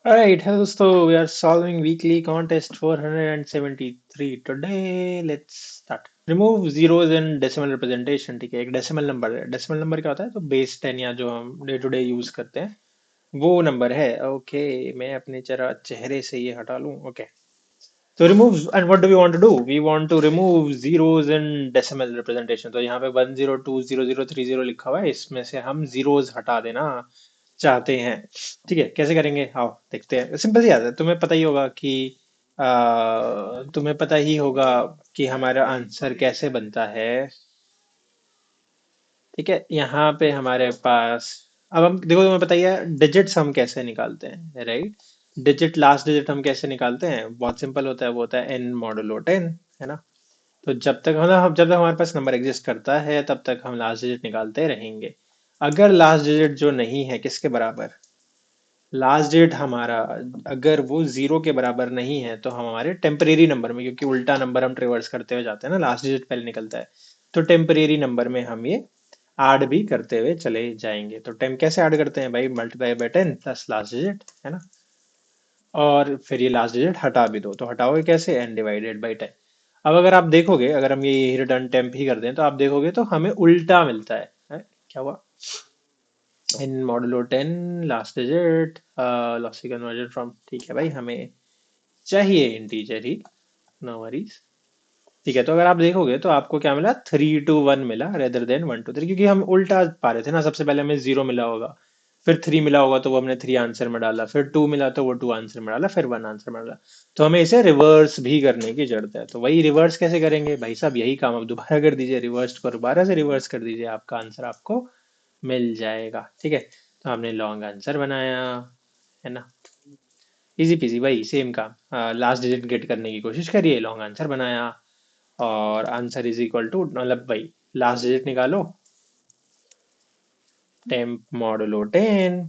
Alright, hello दोस्तों, we are solving weekly contest 473. Today, let's start. Remove zeros in decimal representation. ठीक है, एक decimal number है. Decimal number क्या होता है? तो बेस 10 या जो हम डे टू डे यूज करते हैं वो नंबर है. ओके, मैं अपने जरा चेहरे से ये हटा लूं. ओके, तो remove. And what do we want to do? We want to remove zeros in decimal representation. तो यहाँ पे 102003 0 लिखा हुआ है, इसमें से हम जीरोस हटा देना चाहते हैं. ठीक है, कैसे करेंगे? आओ देखते हैं. सिंपल सी बात है, तुम्हें पता ही होगा कि हमारा आंसर कैसे बनता है. ठीक है, यहाँ पे हमारे पास, अब हम देखो, तुम्हें पता ही है डिजिट्स हम कैसे निकालते हैं, राइट? डिजिट, लास्ट डिजिट हम कैसे निकालते हैं? बहुत सिंपल होता है, वो होता है एन मॉडुलो 10, है ना? तो जब तक हमारे पास नंबर एग्जिस्ट करता है तब तक हम लास्ट डिजिट निकालते रहेंगे. अगर लास्ट डिजिट जो नहीं है, किसके बराबर? लास्ट डिजिट हमारा अगर वो जीरो के बराबर नहीं है तो हम हमारे टेम्परेरी नंबर में, क्योंकि उल्टा नंबर हम ट्रेवर्स करते हुए जाते हैं ना, लास्ट डिजिट पहले निकलता है, तो टेम्परेरी नंबर में हम ये ऐड भी करते हुए चले जाएंगे. तो टेम कैसे ऐड करते हैं भाई? Multiply by 10 plus last digit, है ना? और फिर ये लास्ट डिजिट हटा भी दो. तो हटाओगे कैसे? N divided by 10. अब अगर आप देखोगे, अगर हम ये रिटर्न टेम्प ही कर दें तो आप देखोगे तो हमें उल्टा मिलता है? क्या हुआ? In modulo 10 last digit lossy conversion from. ठीक है भाई, हमें चाहिए इंटीजर ही. No worries. ठीक है, तो अगर आप देखोगे तो आपको क्या मिला? 3 to 1 मिला रेदर देन 1 to 3, क्योंकि हम उल्टा पा रहे थे ना. सबसे पहले हमें जीरो मिला होगा, फिर थ्री मिला होगा तो वो हमने थ्री आंसर में डाला, फिर टू मिला तो वो टू आंसर में डाला, फिर वन आंसर में डाला. तो हमें इसे रिवर्स भी करने की जरूरत है. तो वही रिवर्स कैसे करेंगे भाई साहब? यही काम आप दोबारा कर दीजिए, रिवर्स को दोबारा से रिवर्स कर दीजिए, आपका आंसर आपको मिल जाएगा. ठीक है, तो हमने लॉन्ग आंसर बनाया, है ना? इजी पीजी भाई, सेम काम. लास्ट डिजिट गेट करने की कोशिश करिए, लॉन्ग आंसर बनाया, और आंसर इज इक्वल टू, मतलब भाई लास्ट डिजिट निकालो, टेम्प मॉडुलो 10,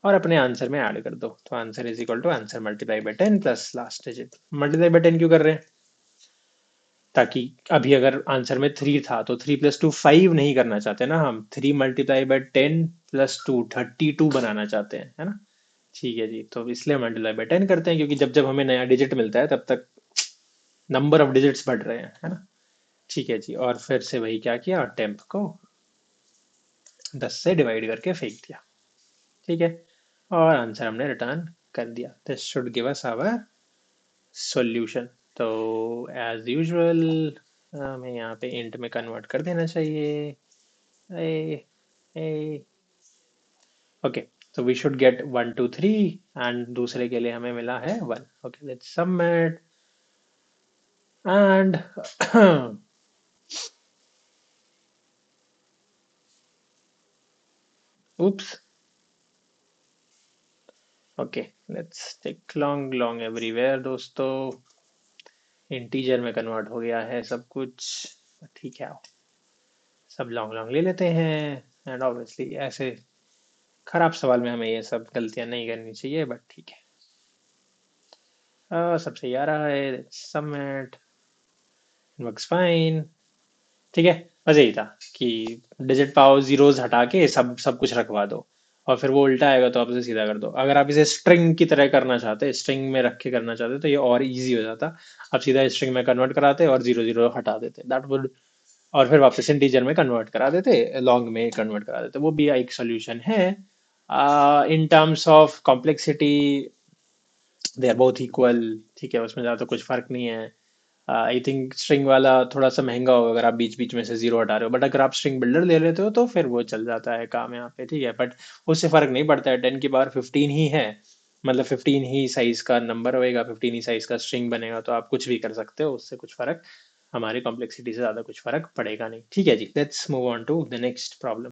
और अपने आंसर में ऐड कर दो. तो answer is equal to answer multiply by 10 plus last digit. Multiply by 10 क्यों कर रहे हैं? ताकि अभी अगर आंसर में थ्री था तो 3 + 2 5 नहीं करना चाहते ना हम. 3 × 10 + 2 32 बनाना चाहते हैं, है ना? ठीक है जी, तो इसलिए मल्टीप्लाई बाय 10 करते हैं, क्योंकि जब जब हमें नया डिजिट मिलता है तब तक नंबर ऑफ डिजिट्स बढ़ रहे हैं, है ना? ठीक है जी, और फिर से वही क्या किया, टेम्प को 10 से डिवाइड करके फेंक दिया. ठीक है, और आंसर हमने रिटर्न कर दिया. This should give us our solution. तो एज यूजुअल हमें यहाँ पे इंट में कन्वर्ट कर देना चाहिए. ए, ए, ओके, तो वी शुड गेट 1 2 3, एंड दूसरे के लिए हमें मिला है 1. Okay, let's submit. And oops. Okay, let's take long long everywhere दोस्तों. इंटीजर में कन्वर्ट हो गया है सब कुछ. ठीक है, सब लॉन्ग लॉन्ग ले लेते हैं. एंड ऑब्वियसली ऐसे खराब सवाल में हमें ये सब गलतियां नहीं करनी चाहिए, बट ठीक है. सब सही आ रहा है. सबमिट. Works fine. ठीक है, बस यही था कि डिजिट पाओ, जीरोस हटा के सब सब कुछ रखवा दो, और फिर वो उल्टा आएगा तो आप इसे सीधा कर दो. अगर आप इसे स्ट्रिंग की तरह करना चाहते, स्ट्रिंग में रख के करना चाहते, तो ये और इजी हो जाता. आप सीधा स्ट्रिंग में कन्वर्ट कराते और जीरो जीरो हटा देते, दैट वुड, और फिर वापस इंटीजर में कन्वर्ट करा देते, लॉन्ग में कन्वर्ट करा देते. वो भी एक सोल्यूशन है. In terms of complexity they are both equal. ठीक है, उसमें ज़्यादा कुछ फर्क नहीं है. आई थिंक स्ट्रिंग वाला थोड़ा सा महंगा होगा अगर आप बीच बीच में से जीरो हटा रहे हो, बट अगर आप स्ट्रिंग बिल्डर ले लेते हो तो फिर वो चल जाता है काम यहाँ पे. ठीक है, बट उससे फर्क नहीं पड़ता है. 10 की पावर 15 ही है, मतलब 15 ही साइज का नंबर होएगा, 15 ही साइज का स्ट्रिंग बनेगा, तो आप कुछ भी कर सकते हो, उससे कुछ फर्क, हमारी कॉम्प्लेक्सिटी से ज्यादा कुछ फर्क पड़ेगा नहीं. ठीक है जी, let's move on to the next problem.